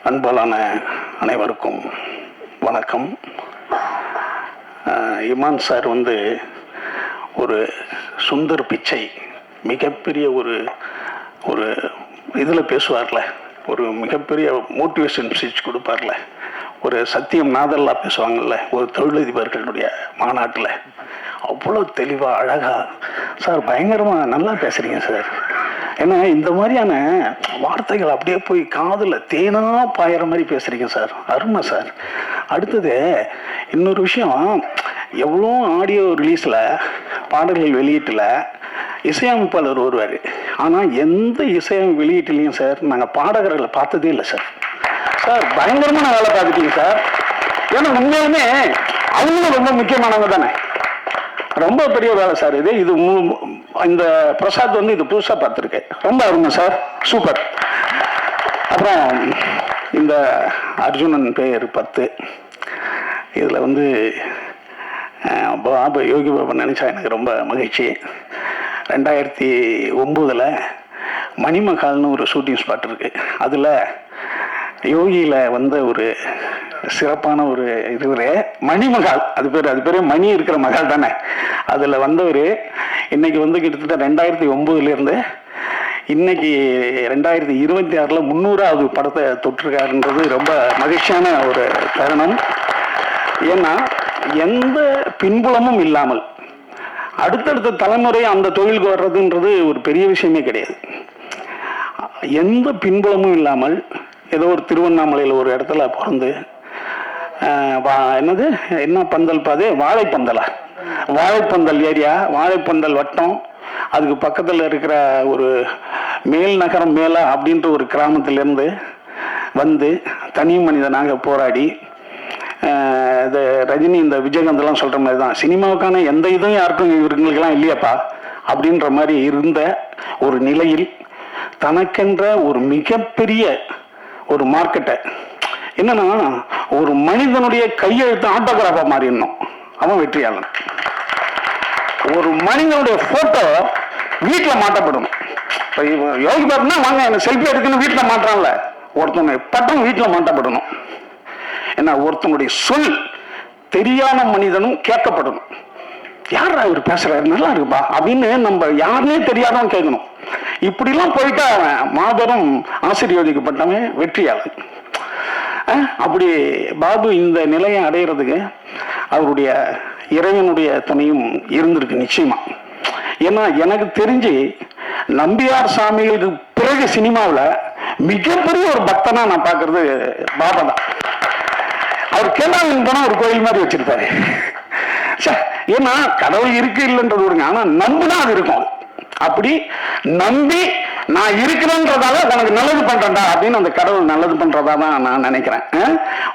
அன்பாலான அனைவருக்கும் வணக்கம். இமான் சார் ஒரு சுந்தர் பிச்சை மிகப்பெரிய ஒரு இதில் பேசுவார்ல, ஒரு மிகப்பெரிய மோட்டிவேஷன் ஸ்பீச் கொடுப்பார்ல, ஒரு சத்தியம் நாதல்லா பேசுவாங்கள்ல ஒரு தொழிலதிபர்களுடைய மாநாட்டில், அவ்வளோ தெளிவாக அழகாக சார் பயங்கரமாக நல்லா பேசுகிறீங்க சார். ஏன்னா இந்த மாதிரியான வார்த்தைகள் அப்படியே போய் காதில் தேனா பாயிற மாதிரி பேசுகிறீங்க சார், அருமை சார். அடுத்தது இன்னொரு விஷயம், எவ்வளோ ஆடியோ ரிலீஸில் பாடல்கள் வெளியீட்டில் இசையமைப்பாளர் வருவார், ஆனால் எந்த இசையமைப்பு வெளியீட்டிலையும் சார் நாங்கள் பாடகர்களை பார்த்ததே இல்லை சார். சார் பயங்கரமான வேலை பார்த்துட்டீங்க சார். ஏன்னா உண்மையுமே அவங்களும் ரொம்ப முக்கியமானவங்க தானே, ரொம்ப பெரிய வேலை சார் இது. இந்த பிரசாத் இது புதுசாக பார்த்துருக்கேன், ரொம்ப அருமை சார், சூப்பர். அப்புறம் இந்த அர்ஜுனன் பேர் 10 இதில் பாபு யோகி பாபா நினச்சா எனக்கு ரொம்ப மகிழ்ச்சி. 2009 மணிமகால்னு ஒரு ஷூட்டிங் ஸ்பாட் இருக்கு, அதில் யோகியில் ஒரு சிறப்பான ஒரு இதுவரே மணிமகால், அது பேர் மணி இருக்கிற மகால் தானே. அதில் வந்தவர் இன்னைக்கு கிட்டத்தட்ட 2009 இன்னைக்கு 2026 300வது படத்தை தொட்டிருக்காருன்றது ரொம்ப மகிழ்ச்சியான ஒரு தருணம். ஏன்னா எந்த பின்புலமும் இல்லாமல் அடுத்தடுத்த தலைமுறை அந்த தொழிலுக்கு வர்றதுன்றது ஒரு பெரிய விஷயமே கிடையாது. எந்த பின்புலமும் இல்லாமல் ஏதோ ஒரு திருவண்ணாமலையில் ஒரு இடத்துல பிறந்து என்ன பந்தல் பாது வாழைப்பந்தல் ஏரியா, வாழைப்பந்தல் வட்டம், அதுக்கு பக்கத்தில் இருக்கிற ஒரு மேல் நகரம் மேலே அப்படின்ற ஒரு கிராமத்திலேருந்து தனி மனிதனாக போராடி, இந்த ரஜினி இந்த விஜயகாந்த்லாம் சொல்கிற மாதிரி தான், சினிமாவுக்கான எந்த இதுவும் யாருக்கும் இவங்களுக்கெல்லாம் இல்லையாப்பா அப்படின்ற மாதிரி இருந்த ஒரு நிலையில் தனக்கென்ற ஒரு மிகப்பெரிய ஒரு மார்க்கெட்டை, என்னன்னா ஒரு மனிதனுடைய கையெழுத்து ஆட்டோகிராஃபா மாறிடணும், அவன் வெற்றியாளன். ஒரு மனிதனுடைய போட்டோ வீட்டில் மாட்டப்படணும். இப்போ யோகி பாபுனா வாங்க எனக்கு செல்ஃபி எடுக்கணும் வீட்டில் மாட்டுறான்ல, ஒருத்தனுடைய பட்டம் வீட்டில் மாட்டப்படணும். ஏன்னா ஒருத்தனுடைய சொல் தெரியாத மனிதனும் கேட்கப்படணும். யாரா இவர் பேசுறாரு நல்லா இருக்குப்பா அப்படின்னு நம்ம யாருன்னே தெரியாதவன் கேட்கணும். இப்படிலாம் போயிட்டா அவன் மாபெரும் ஆசீர்வதிக்கப்பட்டவன் வெற்றியாளன். அப்படி பாபு இந்த நிலையை அடைகிறதுக்கு அவருடைய இறைவனுடைய துணையும் இருந்திருக்கு நிச்சயமா. ஏன்னா எனக்கு தெரிஞ்சு நம்பியார் சாமிகளுக்கு பிறகு சினிமாவில் மிகப்பெரிய ஒரு பக்தனா நான் பார்க்கறது பாபா தான். அவர் கேரளாவில் போனா ஒரு கோயில் மாதிரி வச்சிருப்பாரு. ஏன்னா கடவுள் இருக்கு இல்லைன்றது விடுங்க, ஆனா நம்புனா அது இருக்கும். அப்படி நம்பி நான் இருக்கிறேன்றதால உனக்கு நல்லது பண்றேன்டா அப்படின்னு அந்த கடவுள் நல்லது பண்றதா தான் நான் நினைக்கிறேன்.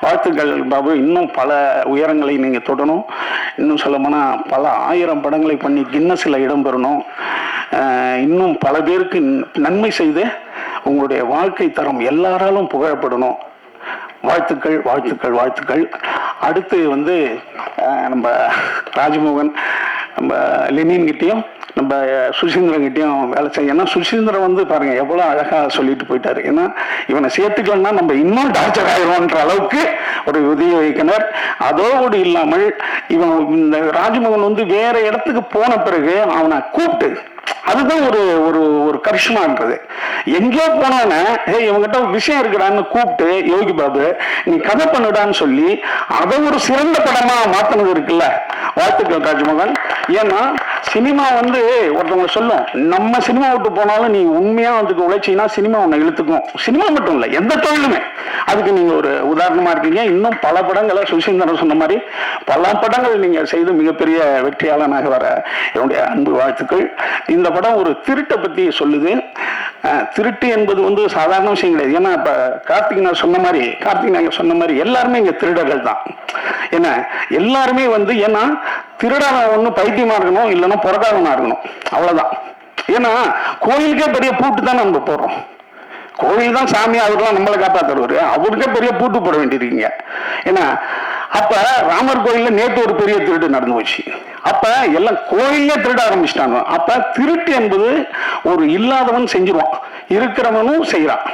வாழ்த்துக்கள் பாபு, இன்னும் பல உயரங்களை நீங்க தொடணும். இன்னும் சொல்ல போனா பல 1000 படங்களை பண்ணி கின்னஸ்ல இடம் பெறணும். இன்னும் பல பேருக்கு நன்மை செய்து உங்களுடைய வாழ்க்கை தரம் எல்லாராலும் புகழப்படணும். வாழ்த்துக்கள் வாழ்த்துக்கள் வாழ்த்துக்கள். அடுத்து நம்ம ராஜ்மோகன், நம்ம லெனின் கிட்டையும் நம்ம சுசீந்திரன் கிட்டையும் வேலை செய்ய. ஏன்னா சுசீந்திரன் பாருங்க எவ்வளோ அழகாக சொல்லிட்டு போயிட்டாரு. ஏன்னா இவனை சேர்த்துக்கலன்னா நம்ம இன்னும் டார்ச்சர் ஆயிடுவோன்ற அளவுக்கு ஒரு உதவி வைக்கினர். அதோடு இல்லாமல் இவன் இந்த ராஜ்மோகன் வேற இடத்துக்கு போன பிறகு அவனை கூப்பிட்டு, அதுதான் ஒரு ஒரு ஒரு கரிஷ்மான்றது. எங்கேயோ போனோன்னு இவங்கிட்ட ஒரு விஷயம் இருக்கிறான்னு கூப்பிட்டு யோகி பாபு நீ கதை பண்ணுடான்னு சொல்லி அதை ஒரு சிறந்த படமா மாத்தினது இருக்குல்ல. வாழ்த்துக்கள் ராஜ்மோகன். ஏன்னா சினிமா ஒருத்தவங்க சொல்லும், நம்ம சினிமா விட்டு போனாலும் நீ உண்மையா உழைச்சின்னா சினிமா உன்னை இழுத்துக்கும். சினிமா மட்டும் இல்லை, எந்த தொழிலுமே. அதுக்கு நீங்க ஒரு உதாரணமா இருக்கீங்க. இன்னும் பல படங்களை சுசீந்திரன் சொன்ன மாதிரி பல படங்கள் நீங்க செய்து மிகப்பெரிய வெற்றியாளனாக வர என்னுடைய அன்பு வாழ்த்துக்கள். இந்த படம் ஒரு திருட்டை பத்தி சொல்லுது. திருட்டு என்பது சாதாரண விஷயம் கிடையாது. ஏன்னா இப்ப கார்த்திக் நாயர் சொன்ன மாதிரி எல்லாருமே இங்க திருடர்கள் தான். ஏன்னா எல்லாருமே ஏன்னா திருடான ஒண்ணு பைத்தியமா இருக்கணும், இல்லைன்னா புறக்காதவனா இருக்கணும், அவ்வளவுதான். ஏன்னா கோயிலுக்கே பெரிய பூட்டு தான் நம்ம போடுறோம். கோவில் தான் சாமி, அவர்லாம் நம்மளை காப்பாற்றுவாரு, அவருக்கே பெரிய பூட்டு போட வேண்டியிருக்கீங்க. ஏன்னா அப்ப ராமர் கோயில்ல நேற்று ஒரு பெரிய திருட்டு நடந்து போச்சு. அப்ப எல்லாம் கோயிலே திருட ஆரம்பிச்சிட்டாங்க. அப்ப திருட்டு என்பது ஒரு இல்லாதவன் செஞ்சிருவான், இருக்கிறவனும் செய்யறான்.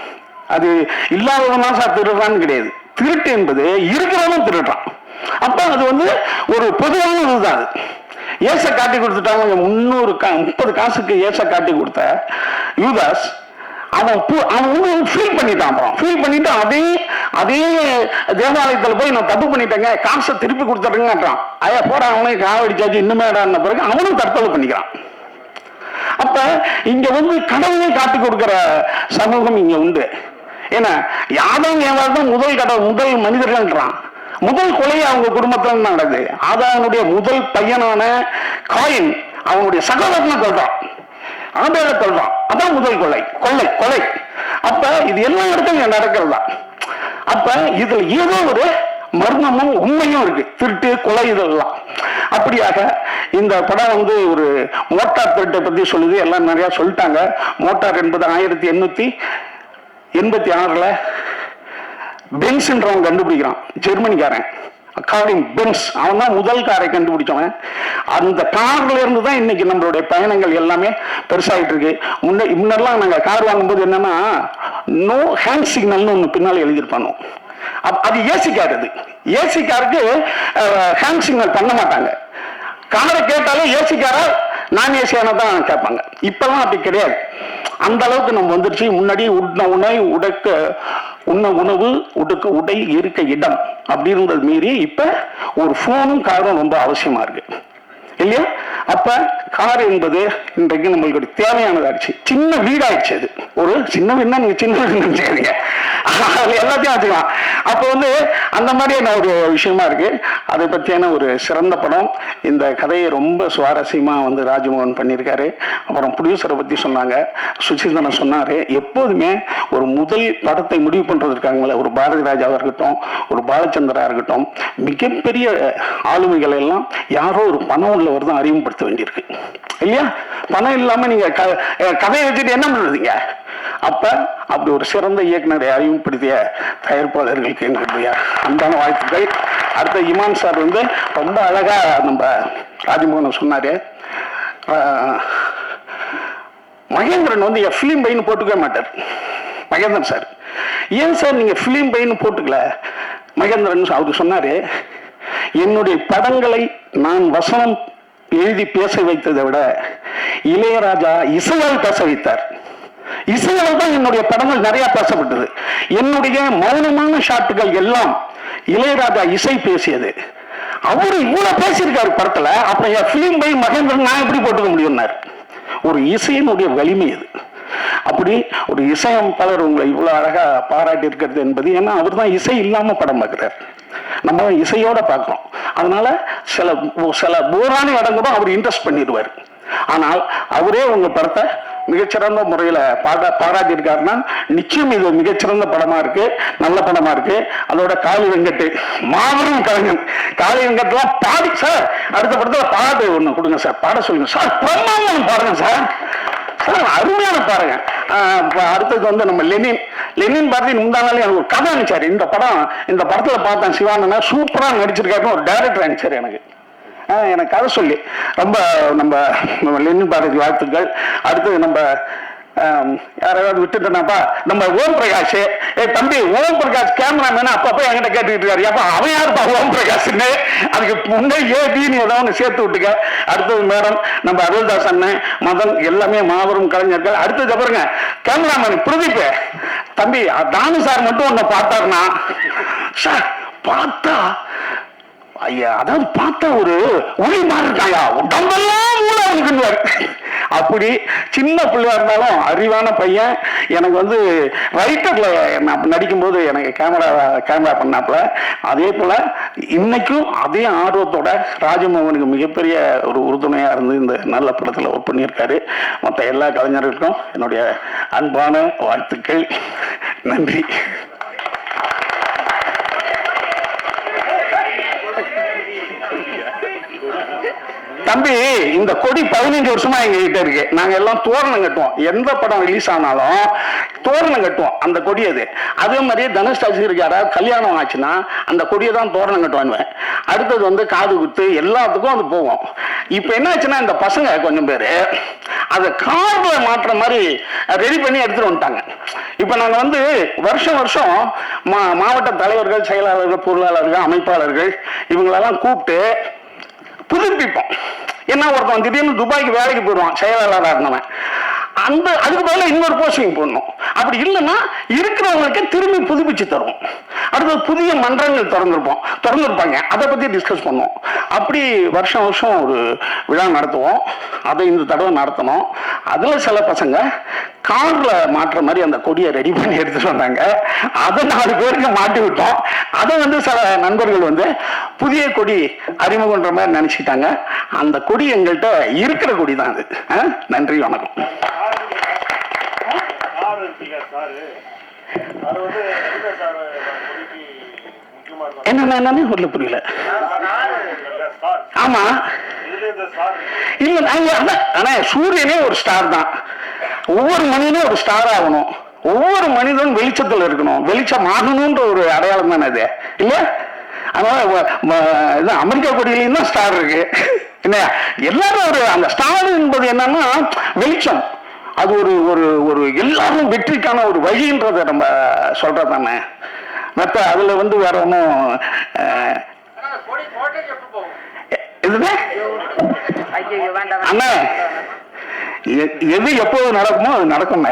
அது இல்லாதவனா சார் திருடுறான்னு கிடையாது. திருட்டு என்பது இருக்கிறவனும் திருடுறான். அப்ப அது வந்து ஒரு பொதுவான இதுதான். அது ஏச காட்டி கொடுத்துட்டாங்க. 30 காசுக்கு ஏச காட்டி கொடுத்த யூதாஸ் அவன் வந்து ஃபீல் பண்ணிட்டான். அப்புறம் ஃபீல் பண்ணிட்டு அதே தேவாலயத்தில் போய் நான் தப்பு பண்ணிட்டேங்க, காசை திருப்பி கொடுத்துட்டேங்கன்றான். ஐயா போட அவனுக்கு காவடிச்சாச்சு இன்னுமே பிறகு அவனும் தற்கொலை பண்ணிக்கிறான். அப்ப இங்க வந்து கடவுளை காட்டி கொடுக்கிற சமூகம் இங்க உண்டு. ஏன்னா யாரும் ஏவாதான் முதல் மனிதர்கள்ன்றான். முதல் கொலை அவங்க குடும்பத்தில் நடக்குது. ஆதானுடைய முதல் பையனான காயின் அவனுடைய சகோதரனை கொள்றான், ஆபேலை கொள்றான். அதான் முதல் கொலை. அப்ப இது எல்லா இடத்துலையும் நடக்கிறதா. அப்ப இதுல ஏதோ ஒரு மர்மமும் உண்மையும் இருக்கு. திருட்டு கொலை இதெல்லாம். அப்படியாக இந்த படம் வந்து ஒரு மோட்டார் திருட்டை பத்தி சொல்லுது. எல்லாம் நிறைய சொல்லிட்டாங்க. மோட்டார் என்பது 1886 பென்ஸ்ன்றவன் கண்டுபிடிக்கிறான், ஜெர்மனிக்காரன். காரின் பென்ஸ், அவன் தான் முதல் காரை கண்டுபிடிச்சவன். அந்த கார்ல இருந்து தான் இன்னைக்கு நம்மளுடைய பயணங்கள் எல்லாமே பெருசாகிட்டு இருக்கு. முன்னெல்லாம் நாங்க கார் வாங்கும்போது என்னன்னா நோ ஹேண்ட் சிக்னல்னு ஒன்று பின்னால் எழுதியிருப்பானோ. அது ஏசி கார். அது ஏசி காருக்கு ஹேண்ட் சிக்னல் பண்ண மாட்டாங்க. காரை கேட்டாலும் ஏசி காரா நான் ஏசியான தான் கேட்பாங்க. இப்பெல்லாம் அப்படி கிடையாது. அந்த அளவுக்கு நம்ம வந்துருச்சு. முன்னாடி உண்ண உணவு உடுக்க உடை இருக்க இடம் அப்படி இருந்தது மீறி இப்ப ஒரு போனும் காரும் ரொம்ப அவசியமா இருக்கு இல்லையா? அப்ப கார் என்பது இன்றைக்கு நம்மளுக்கு தேவையானதாச்சு. சின்ன வீடாயிடுச்சு. அது ஒரு சின்ன வீடுனா நீங்க சின்ன வீடு செய்றீங்க, எல்லாத்தையும் வச்சுக்கலாம். அப்ப வந்து அந்த மாதிரியான ஒரு விஷயமா இருக்கு. அதை பற்றியான ஒரு சிறந்த படம். இந்த கதையை ரொம்ப சுவாரஸ்யமா வந்து ராஜமோகன் பண்ணியிருக்காரு. அப்புறம் ப்ரொடியூசரை பத்தி சொன்னாங்க, சுசீந்திரன் சொன்னாரு. எப்போதுமே ஒரு முதல் படத்தை முடிவு பண்றது இருக்காங்களே, ஒரு பாரதி ராஜாவா இருக்கட்டும், ஒரு பாலச்சந்திரா இருக்கட்டும், மிகப்பெரிய ஆளுமைகள் எல்லாம் யாரோ ஒரு பணம் உள்ளவர் தான் அறிமுகப்படுத்த வேண்டியிருக்கு இல்லையா? பணம் இல்லாம நீங்க கதையை வச்சுட்டு என்ன பண்ணுறீங்க? அப்ப அப்படி ஒரு சிறந்த இயக்குனரை அறிமுகப்படுத்திய தயாரிப்பாளர்களுக்கு எங்களுடைய அன்பான வாழ்த்துக்கள். அடுத்த இமான் சார் வந்து ரொம்ப அழகா நம்ம ராஜமோகன் சொன்னாரு. மகேந்திரன் வந்து ஃபிலிம் பைன்னு போட்டுக்கவே மாட்டார். மகேந்திரன் சார், ஏன் சார் நீங்க ஃபிலிம் பைன்னு போட்டுக்கல? மகேந்திரன் அவருக்கு சொன்னாரு, என்னுடைய படங்களை நான் வசனம் எழுதி பேச வைத்ததை விட இளையராஜா இசையால் பேச வைத்தார். இசையால் தான் என்னுடைய படங்கள் நிறைய பேசப்பட்டது. என்னுடைய மௌனமான ஷாட்டுகள் எல்லாம் இளையராஜா இசை பேசியது. அவரு இவ்வளவு பேசியிருக்காரு படத்துல. அப்ப என் பிலிம் பை மகேந்திரன் நான் எப்படி போட்டுக்க முடியும்னாரு. ஒரு இசையினுடைய வலிமை அது. அப்படி ஒரு இசையமைப்பாளர் உங்களை இவ்வளவு அழகா பாராட்டி இருக்கிறது என்பது, ஏன்னா அவர் தான் இசை இல்லாம படம் பார்க்கிறார், நம்ம இசையோட பார்க்கிறோம். அதனால சில போரான இடம் கூட அவர் இன்ட்ரெஸ்ட் பண்ணிடுவார். ஆனால் அவரே உங்க படத்தை மிகச்சிறந்த முறையில பாராட்டி இருக்காருன்னா நிச்சயம் இது மிகச்சிறந்த படமா இருக்கு, நல்ல படமா இருக்கு. அதோட காளி வெங்கட் மாபெரும் கலைஞன். காளி வெங்கட்லாம் பாடி சார் அடுத்த படத்துல பாட்டு ஒண்ணு கொடுங்க சார், பாட சொல்லுங்க சார், பிரம்மாண்டம் பாருங்க சார், அருமையான பாருங்க. அடுத்தது வந்து நம்ம லெனின் பாரதி முந்தானாலே எனக்கு ஒரு கதை அனுப்பிச்சாரு. இந்த படத்துல பார்த்தேன் சிவானனா சூப்பரா நடிச்சிருக்காருன்னு ஒரு டைரக்டர் அனுப்பிச்சாரு எனக்கு கதை சொல்லி. ரொம்ப நம்ம லெனின் பாரதி வாழ்த்துக்கள். அடுத்தது நம்ம யாராவது விட்டுட்டேனாப்பா, நம்ம ஓம் பிரகாஷ். தம்பி ஓம் பிரகாஷ் கேமராமேன் அப்பப்போ என்கிட்ட கேட்டுக்கிட்டு இருக்காரு, அப்பா அவன் யாருப்பா ஓம் பிரகாஷ்ன்னு, அதுக்கு முன்னே ஏபின்னு ஏதோ ஒன்று சேர்த்து விட்டுக்க. அடுத்தது மேடம் நம்ம அருள்தாஸ் அண்ணன், மதன், எல்லாமே மாபெரும் கலைஞர்கள். அடுத்தது பாருங்க கேமராமேன் பிரதீப். தம்பி தானு சார் மட்டும் ஒன்ன பார்த்தாருன்னா சார் பார்த்தா ஐயா, அதாவது பார்த்தா ஒரு ஒளி மாதிரி இருக்காயா, உடம்பெல்லாம் மூளை. அப்படி சின்ன பிள்ளையா இருந்தாலும் அறிவான பையன். எனக்கு வந்து ரைட்டர்ல நடிக்கும் போது எனக்கு கேமரா பண்ணாப்புல. அதே போல இன்னைக்கும் அதே ஆர்வத்தோட ராஜமோகனுக்கு மிகப்பெரிய ஒரு உறுதுணையா இருந்து இந்த நல்ல படத்துல ஒர்க் பண்ணியிருக்காரு. மற்ற எல்லா கலைஞர்களுக்கும் என்னுடைய அன்பான வாழ்த்துக்கள். நன்றி. தம்பி இந்த கொடி 15 வருஷமா எங்க கிட்ட இருக்கு. நாங்க எல்லாம் தோரணம் கட்டுவோம். எந்த படம் ரிலீஸ் ஆனாலும் தோரணம் கட்டுவோம். அந்த கொடி அது. அதே மாதிரி தனுஷ் ரசிகருக்கு யாராவது கல்யாணம் ஆச்சுன்னா அந்த கொடியை தான் தோரணம் கட்டுவானுவேன். அடுத்தது வந்து காது குத்து எல்லாத்துக்கும் அது போவோம். இப்ப என்ன ஆச்சுன்னா இந்த பசங்க கொஞ்சம் பேரு அதை கார்ல மாற்ற மாதிரி ரெடி பண்ணி எடுத்துட்டு வந்துட்டாங்க. இப்ப நாங்க வந்து வருஷம் வருஷம் மாவட்ட தலைவர்கள், செயலாளர்கள், பொருளாளர்கள், அமைப்பாளர்கள் இவங்களெல்லாம் கூப்பிட்டு புதுப்பிப்போம். என்ன ஒருத்தன் திடீர்னு துபாய்க்கு வேலைக்கு போயிடுவான் செயலாளராக இருந்தவன், அதுக்கு பதிலாக இன்னொரு போஸ்டிங் போடணும். அப்படி இல்லைன்னா இருக்கிறவங்களுக்கு திரும்பி புதுப்பிச்சு தருவோம். அடுத்து புதிய மன்றங்கள் திறந்துருப்பாங்க, அதை பத்தி டிஸ்கஸ் பண்ணுவோம். அப்படி வருஷம் வருஷம் ஒரு விழா நடத்துவோம். அதை இந்த தடவை நடத்தணும். அதுல சில பசங்க கார்ல மாற்ற மாதிரி அந்த கொடியை ரெடி பண்ணி எடுத்துட்டு வந்தாங்க. அதை 4 பேருக்கு மாட்டி விட்டோம். அதை வந்து சில நண்பர்கள் வந்து புதிய கொடி அறிமுகன்ற மாதிரி நினைச்சுக்கிட்டாங்க. அந்த கொடி எங்கள்கிட்ட இருக்கிற கொடி தான் அது. நன்றி, வணக்கம். என்னன்னு சொல்ல புரியல. ஆமா இல்ல, ஆனா சூரியனே ஒரு ஸ்டார் தான். ஒவ்வொரு மனிதனும் ஒரு ஸ்டார் ஆகணும். ஒவ்வொரு மனிதனும் வெளிச்சத்தில் இருக்கணும். வெளிச்சம் ஆகணும்ன்ற ஒரு அடையாளம் தானே அது, இல்ல? அதனால அமெரிக்கா கொடியிலையும் தான் ஸ்டார் இருக்கு. என்ன எல்லாரும் ஒரு அந்த ஸ்டார் என்பது என்னன்னா வெளிச்சம். அது ஒரு ஒரு ஒரு எல்லாரும் வெற்றிக்கான ஒரு வழின்றத நம்ம சொல்றதானே. மற்ற அதுல வந்து வேற ஒன்றும் அண்ணா எது எப்போது நடக்குமோ அது நடக்கும்.